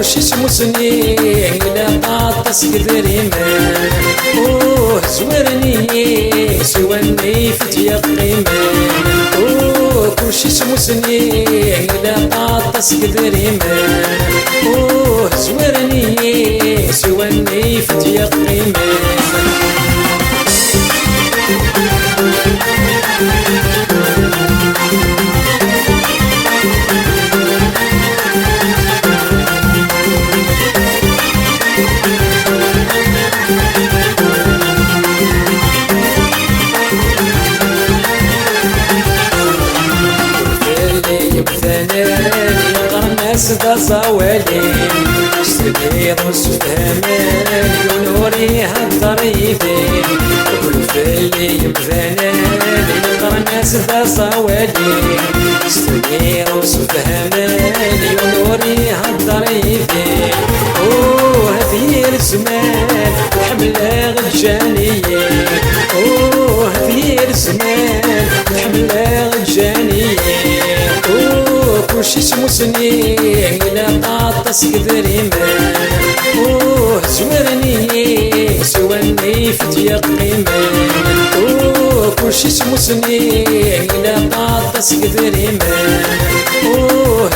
كلشي سموسني إلا طاطس كذريمان زويرني سواني فتيا قيمان كلشي سموسني إلا طاطس كذريمان زويرني سواني فتيا قيمان دا صوالي سبير وسفهمان ونوري هالضريبين كل فالي بذنان يقرا الناس دا صوالي سبير وسفهمان ونوري هالضريبين هذي الزمان الحملة غجانية هذي الزمان الحملة غجانية كلشي سموسني إلا طاطس كذريمان زويرني سواني فتيا قيمان كلشي سموسني إلا طاطس كذريمان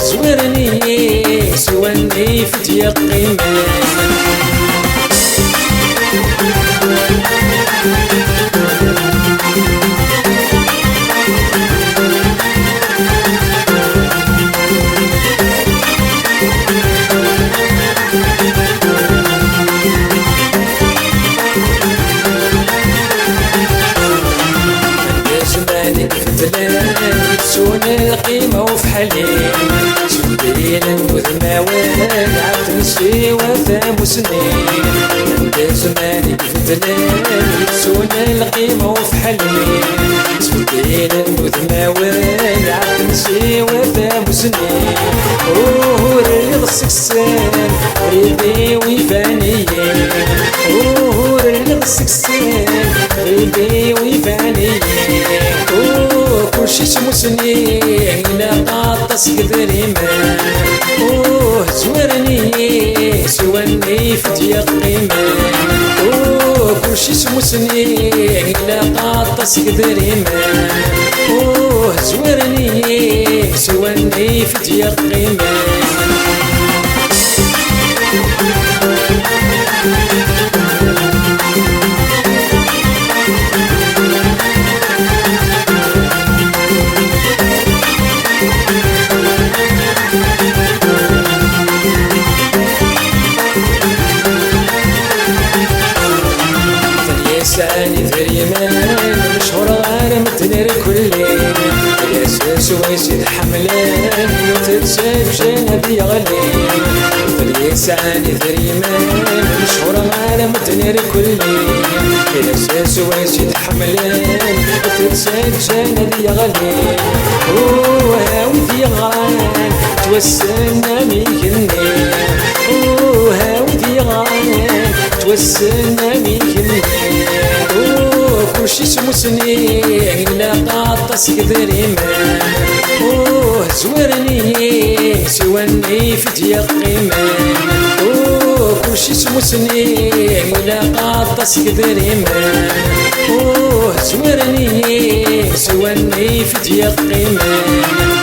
زويرني سواني فتيا قيمان سون القيمة وفي حليم سنديلا وذماوان عتنسي وثام سنين عند زمانك فتلان سون القيمة وفي حليم سنديلا وذماوان عتنسي وثام سنين ريض السكسان ريدي ويفانيين ريض السكسان ريدي ويفانيين كلشي سموسني إلا طاطس كذريمان زويرني سواني فتيا قيمان كلشي سموسني إلا طاطس كذريمان زويرني سواني فتيا قيمان ساني ذريمان مشهور غير متنر كلين الاساس ويسيد حملان وتتساب جنبي غلين فليساني ذريمان مشهور غير متنر كلين الاساس ويسيد حملان وتتساب جنبي غلين هاودي غران توسلنا ميكنين هاودي غران توسلنا ميكنين كلشي سموسني إلا طاطس كذريمان زويرني سواني فتيا قيمان كلشي سموسني إلا طاطس كذريمان زويرني سواني فتيا قيمان